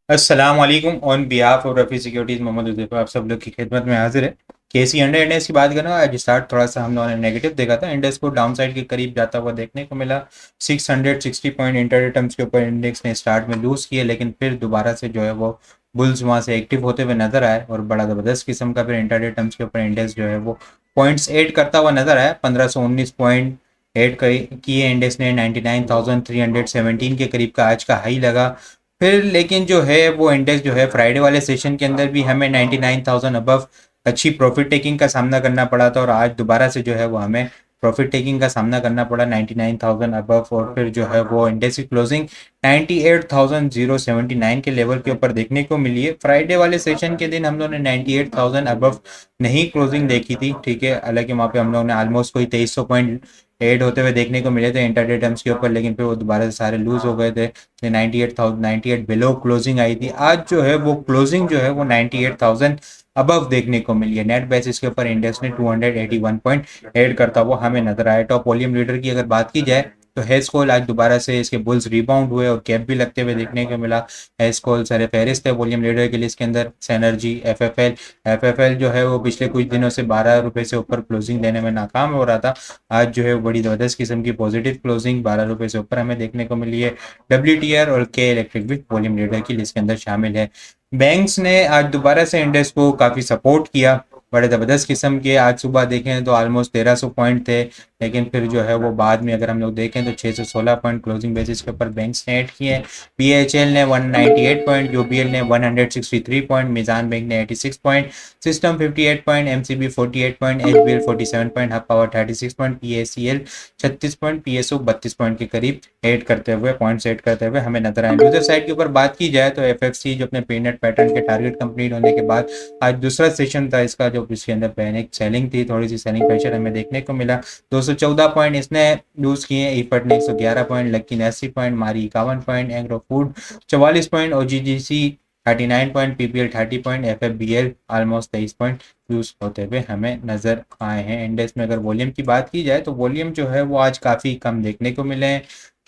अस्सलाम वालेकुम। On behalf of Rafi securities Mohammad Huzaifa आप सब लोग की खिदमत में हाजिर है। केसी अंडर इंडेक्स की बात करें, आज स्टार्ट थोड़ा सा हम लोगों ने नेगेटिव देखा था। इंडेक्स को डाउन साइड के करीब जाता हुआ देखने को मिला। 660 पॉइंट इंटरडे टर्म्स के ऊपर इंडेक्स ने स्टार्ट में लूज़ किए, लेकिन फिर दोबारा से जो है वो बुल्स वहाँ से एक्टिव होते हुए नजर आए और बड़ा ज़बरदस्त किस्म का फिर इंटरडे टर्म्स के ऊपर इंडेक्स जो है वो पॉइंट्स ऐड करता हुआ नजर आया। 1519 पॉइंट ऐड किए इंडेक्स ने। 99,317 के करीब का आज का हाई लगा। फिर लेकिन जो है वो इंडेक्स जो है फ्राइडे वाले सेशन के अंदर भी हमें 99,000 अबव अच्छी प्रॉफिट टेकिंग का सामना करना पड़ा था, और आज दोबारा से जो है वो हमें प्रॉफिट टेकिंग का सामना करना पड़ा 99,000 अबव। और फिर जो है वो इंडेक्स की क्लोजिंग 98,079 के लेवल के ऊपर देखने को मिली है। फ्राइडे वाले सेशन के दिन हम लोगों ने 98,000 अबव नहीं क्लोजिंग देखी थी, ठीक है। हालांकि वहाँ पे हम लोगों ने ऑलमोस्ट कोई 2300 पॉइंट एड होते हुए देखने को मिले थे इंटरडे टर्म्स के ऊपर, लेकिन फिर वो दोबारा से सारे लूज हो गए थे। 98,098 बिलो क्लोजिंग आई थी। आज जो है वो क्लोजिंग जो है वो 98,000 अबव देखने को मिली है। नेट बेसिस के ऊपर इंडेक्स ने 281 पॉइंट ऐड करता हुआ हमें नजर आया। टॉप वॉल्यूम लीडर की अगर बात की जाए तो हेस्कोल आज दोबारा से इसके बुल्स रिबाउंड हुए और कैप भी लगते हुए देखने को मिला। हेस्कोल सर फहरिस्त है वॉल्यूम लीडर के लिस्ट के अंदर। सेनर्जी, एफएफएल जो है वो पिछले कुछ दिनों से 12 रुपए से ऊपर क्लोजिंग देने में नाकाम हो रहा था। आज जो है बड़ी ज़बरदस्त किस्म की पॉजिटिव क्लोजिंग 12 रुपए से ऊपर हमें देखने को मिली है। डब्ल्यूटीआर और के इलेक्ट्रिक भी वॉल्यूम लीडर की लिस्ट के अंदर शामिल है। बैंक्स ने आज दोबारा से इंडेक्स को काफ़ी सपोर्ट किया, बड़े ज़बरदस्त किस्म के। आज सुबह देखें तो ऑलमोस्ट 1300 पॉइंट थे, लेकिन फिर जो है वो बाद में अगर हम लोग देखें तो 616 पॉइंट क्लोजिंग बेसिस के ऊपर बैंक्स ने ऐड किए हैं। बीएचएल ने 198 पॉइंट, यूबीएल ने 163 पॉइंट, मिजान बैंक ने 86 point, system 58 point, MCB 48 point, HBL 47 point, hub power 36 point, PACL 36 point, PSO 32 point के करीब ऐड करते हुए पॉइंट्स ऐड करते हुए हमें नजर आए। यूजर साइड के ऊपर बात की जाए तो एफएफसी जो अपने पीनट पैटर्न के टारगेट कंप्लीट होने के बाद आज दूसरा सेशन था इसका, जो इसके अंदर पैनिक सेलिंग थी, थोड़ी सी सेलिंग प्रेशर हमें देखने को मिला। 214 पॉइंट इसने यूज किए। ईफट ने 111 पॉइंट, लक्की ने 80 point, Mari 51 point, agro food 44 point, OGGC 39 point, PPL 30 point, FFBL almost 23 point use होते हुए हमें नजर आए हैं। इंडेक्स में अगर वॉल्यूम की बात की जाए तो वॉल्यूम जो है वो आज काफ़ी कम देखने को मिले हैं।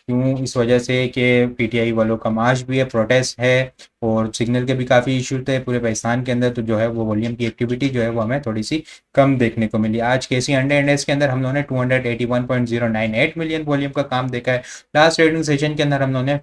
क्यों? इस वजह से कि पीटीआई वालों का मार्च भी है, प्रोटेस्ट है, और सिग्नल के भी काफ़ी इशू थे पूरे पाकिस्तान के अंदर, तो जो है वो वॉल्यूम की एक्टिविटी जो है वो हमें थोड़ी सी कम देखने को मिली। आज केसी अंडर इंडेक्स के अंदर हम लोगों ने 281.098 मिलियन वॉल्यूम का काम देखा है। लास्ट ट्रेडिंग सेशन के अंदर हम लोगों ने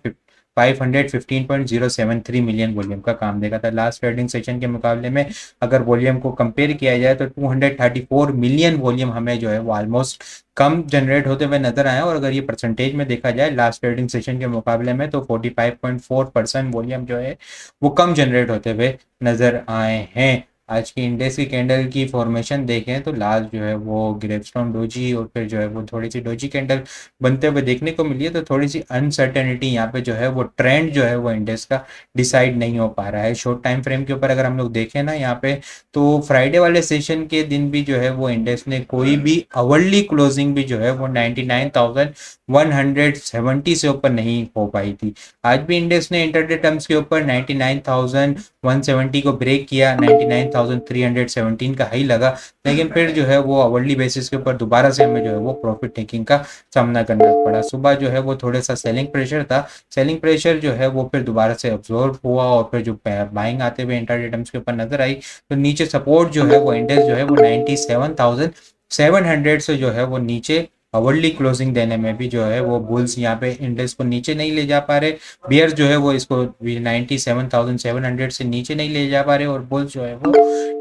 515.073 मिलियन वॉल्यूम का काम देखा था। लास्ट ट्रेडिंग सेशन के मुकाबले में अगर वॉल्यूम को कंपेयर किया जाए तो 234 मिलियन वॉल्यूम हमें जो है वो ऑलमोस्ट कम जनरेट होते हुए नजर आए। और अगर ये परसेंटेज में देखा जाए लास्ट ट्रेडिंग सेशन के मुकाबले में तो 45.4% वॉल्यूम जो है वो कम जनरेट होते हुए नजर आए हैं। आज की इंडेक्स की कैंडल की फॉर्मेशन देखें तो लास्ट जो है वो ग्रेवस्टोन डोजी और फिर जो है वो थोड़ी सी डोजी कैंडल बनते हुए देखने को मिली है। तो थोड़ी सी अनसर्टेनिटी यहाँ पे जो है वो ट्रेंड जो है वो इंडेक्स का डिसाइड नहीं हो पा रहा है। शॉर्ट टाइम फ्रेम के ऊपर अगर हम लोग देखें ना यहाँ पे, तो फ्राइडे वाले सेशन के दिन भी जो है वो इंडेक्स ने कोई भी अवर्ली क्लोजिंग भी जो है वो 99,170 से ऊपर नहीं हो पाई थी। आज भी इंडेक्स ने इंटरडे टर्म्स के ऊपर 99,170 को ब्रेक किया, 99,317 का हाई लगा, लेकिन फिर जो है वो अवर्ली बेसिस के ऊपर दोबारा से हमें जो है वो प्रॉफिट टेकिंग का सामना करना पड़ा। सुबह जो है वो थोड़ा सा सेलिंग प्रेशर था, सेलिंग प्रेशर जो है वो फिर दोबारा से अब्जॉर्ब हुआ और फिर जो बाइंग आते हुए इंटरडे टर्म्स के ऊपर नजर आई, तो नीचे सपोर्ट जो है वो इंडेक्स जो है वो 97,700 से जो है वो नीचे अवर्ली क्लोजिंग देने में भी जो है वो बुल्स यहाँ पे इंडेक्स को नीचे नहीं ले जा पा रहे। बियर्स जो है वो इसको 97,700 से नीचे नहीं ले जा पा रहे, और बुल्स जो है वो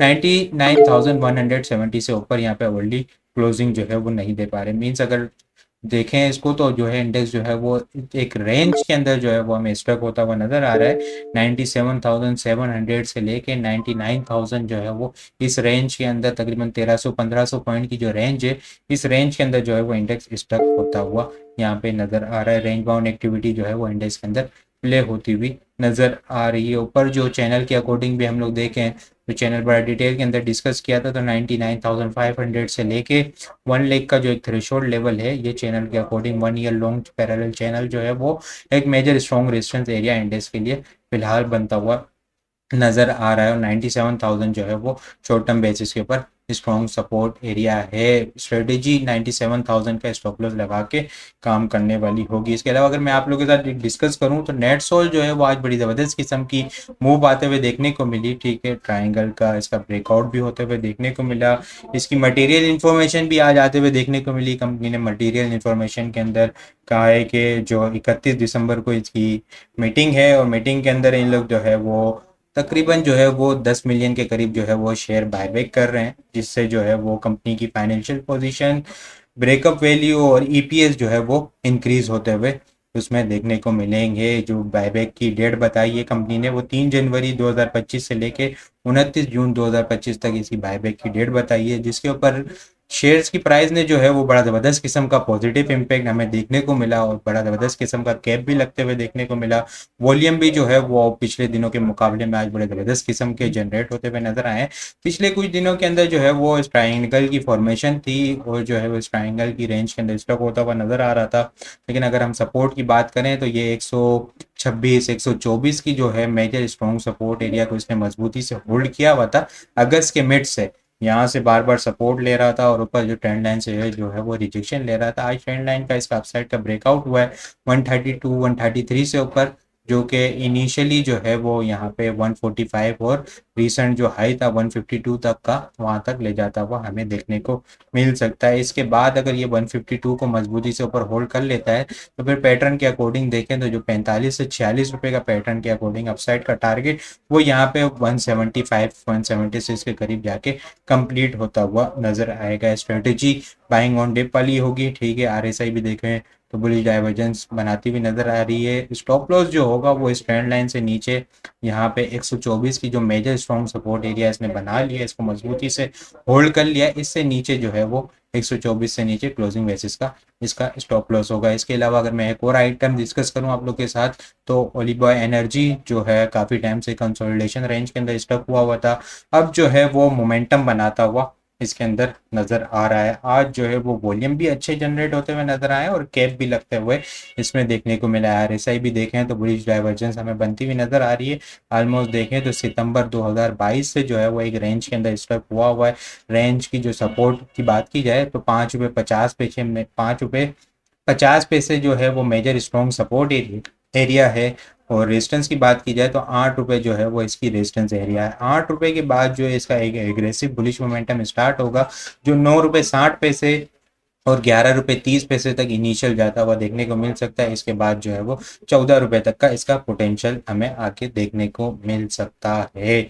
99,170 से ऊपर यहाँ पे अवर्ली क्लोजिंग जो है वो नहीं दे पा रहे। मीन्स अगर देखें इसको तो जो है इंडेक्स जो है वो एक रेंज के अंदर जो है वो हमें स्टक होता हुआ नजर आ रहा है। 97,700 से लेके 99,000 जो है वो इस रेंज के अंदर तकरीबन 1300-1500 पॉइंट की जो रेंज है, इस रेंज के अंदर जो है वो इंडेक्स स्टक होता हुआ यहाँ पे नजर आ रहा है। रेंज बाउंड एक्टिविटी जो है वो इंडेक्स के अंदर प्ले होती हुई नजर आ रही है। ऊपर जो चैनल के अकॉर्डिंग भी हम लोग देखें तो चैनल बड़ा डिटेल के अंदर डिस्कस किया था, तो 99,500 से लेके 1 लाख का जो एक थ्रेशोल्ड लेवल है, ये चैनल के according 1 year long parallel channel जो है वो एक major strong resistance area index के लिए फिलहाल बनता हुआ नजर आ रहा है। और 97,000 जो है वो शॉर्ट टर्म बेसिस के ऊपर स्ट्रॉन्ग सपोर्ट एरिया है। स्ट्रेटेजी 97,000 का स्टॉप लॉस लगा के काम करने वाली होगी। इसके अलावा अगर मैं आप लोगों के साथ डिस्कस करूं तो नेट सोल जो है वो आज बड़ी ज़बरदस्त किस्म की मूव आते हुए देखने को मिली, ठीक है। ट्राइंगल का इसका ब्रेकआउट भी होते हुए देखने को मिला। इसकी मटेरियल इन्फॉर्मेशन भी आज आते हुए देखने को मिली। कंपनी ने मटेरियल इन्फॉर्मेशन के अंदर कहा है कि जो 31 दिसंबर को इसकी मीटिंग है और मीटिंग के अंदर इन लोग जो है वो तकरीबन जो है वो 10 मिलियन के करीब जो है वो शेयर बायबैक कर रहे हैं, जिससे जो है वो कंपनी की फाइनेंशियल पोजीशन, ब्रेकअप वैल्यू और ईपीएस जो है वो इंक्रीज होते हुए उसमें देखने को मिलेंगे। जो बायबैक की डेट बताई है कंपनी ने वो 3 जनवरी 2025 से लेके 29 जून 2025 तक इसकी बायबैक की डेट बताई है, जिसके ऊपर शेयर्स की प्राइस ने जो है वो बड़ा ज़बरदस्त किस्म का पॉजिटिव इम्पैक्ट हमें देखने को मिला और बड़ा ज़बरदस्त किस्म का कैप भी लगते हुए देखने को मिला। वॉल्यूम भी जो है वो पिछले दिनों के मुकाबले में आज बड़े ज़बरदस्त किस्म के जनरेट होते हुए नजर आए। पिछले कुछ दिनों के अंदर जो है वो इस ट्राइंगल की फॉर्मेशन थी और जो है वो इस ट्राइंगल की रेंज के अंदर स्टॉक होता हुआ नजर आ रहा था। लेकिन अगर हम सपोर्ट की बात करें तो ये 126 124 की जो है मेजर स्ट्रॉन्ग सपोर्ट एरिया को इसने मजबूती से होल्ड किया हुआ था अगस्त के मिड से। यहाँ से बार बार सपोर्ट ले रहा था और ऊपर जो ट्रेंड लाइन से है जो है वो रिजेक्शन ले रहा था। आज ट्रेंड लाइन का इसका अपसाइड का ब्रेकआउट हुआ है 132 133 से ऊपर, जो कि इनिशियली जो है वो यहाँ पे 145 और रिसेंट जो हाई था 152 तक का वहाँ तक ले जाता हुआ हमें देखने को मिल सकता है। इसके बाद अगर ये 152 को मजबूती से ऊपर होल्ड कर लेता है तो फिर पैटर्न के अकॉर्डिंग देखें तो जो 45 से 46 रुपए का पैटर्न के अकॉर्डिंग अपसाइड का टारगेट वो यहाँ पे 175 176 के करीब जाके कंप्लीट होता हुआ नजर आएगा। स्ट्रेटेजी बाइंग ऑन डिप वाली होगी, ठीक है। आरएसआई भी देखें तो बुलिश डाइवर्जेंस बनाती हुई नजर आ रही है। स्टॉप लॉस जो होगा वो इस ट्रेंड लाइन से नीचे यहाँ पे 124 की जो मेजर स्ट्रॉन्ग सपोर्ट एरिया इसने बना लिया, इसको मजबूती से होल्ड कर लिया। इससे नीचे जो है वो 124 से नीचे क्लोजिंग बेसिस का इसका स्टॉप लॉस होगा। इसके अलावा अगर मैं एक और आइटम डिस्कस करूं आप लोग के साथ तो ओलिबॉय एनर्जी जो है काफ़ी टाइम से कंसोलिडेशन रेंज के अंदर स्टक हुआ था, अब जो है वो मोमेंटम बनाता हुआ इसके अंदर नजर आ रहा है। आज जो है वो वॉल्यूम भी अच्छे जनरेट होते हुए नजर आए और कैप भी लगते हुए इसमें देखने को मिला है। आरएसआई भी देखें तो बुलिश डाइवर्जेंस हमें बनती हुई नजर आ रही है। ऑलमोस्ट देखें तो सितंबर 2022 से जो है वो एक रेंज के अंदर स्टक हुआ है। रेंज की जो सपोर्ट की बात की जाए तो 5 रुपये 50 पैसे में 5 रुपये 50 पैसे जो है वो मेजर स्ट्रॉन्ग सपोर्ट एरिया है। और रेजिस्टेंस की बात की जाए तो 8 रुपये जो है वो इसकी रेजिस्टेंस एरिया है। 8 रुपये के बाद जो है इसका एक एग्रेसिव बुलिश मोमेंटम स्टार्ट होगा जो 9 रुपये 60 पैसे और 11 रुपये 30 पैसे तक इनिशियल जाता हुआ देखने को मिल सकता है। इसके बाद जो है वो 14 रुपये तक का इसका पोटेंशियल हमें आके देखने को मिल सकता है।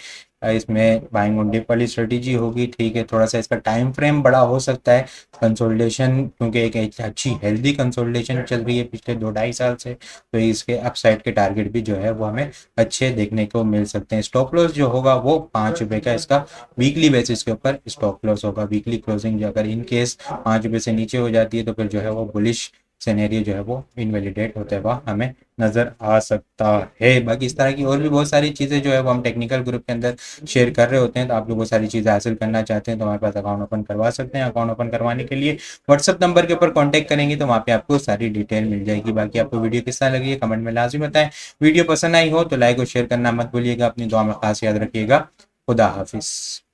इसमें बाइंग ऑन डिप वाली स्ट्रेटेजी होगी, ठीक है। थोड़ा सा इसका टाइम फ्रेम बड़ा हो सकता है कंसोलिडेशन, क्योंकि एक अच्छी हेल्दी कंसोलिडेशन चल रही है पिछले 2-2.5 साल से, तो इसके अपसाइड के टारगेट भी जो है वो हमें अच्छे देखने को मिल सकते हैं। स्टॉप लॉस जो होगा वो 5 रुपये का इसका वीकली बेसिस के ऊपर स्टॉप लॉस होगा। वीकली क्लोजिंग जो अगर इन केस 5 रुपये से नीचे हो जाती है तो फिर जो है वो बुलिश सिनेरियो जो है वो इनवैलिडेट होते हुआ हमें नजर आ सकता है। बाकी इस तरह की और भी बहुत सारी चीज़ें जो है वो हम टेक्निकल ग्रुप के अंदर शेयर कर रहे होते हैं, तो आप लोग वो सारी चीज़ें हासिल करना चाहते हैं तो हमारे पास अकाउंट ओपन करवा सकते हैं। अकाउंट ओपन करवाने के लिए व्हाट्सअप नंबर के ऊपर कॉन्टैक्ट करेंगे तो वहाँ पे आपको सारी डिटेल मिल जाएगी। बाकी आपको वीडियो किस तरह लगी है कमेंट में लाजमी बताएं। वीडियो पसंद आई हो तो लाइक और शेयर करना मत भूलिएगा। अपनी दुआ में खास याद रखिएगा। खुदा हाफिज़।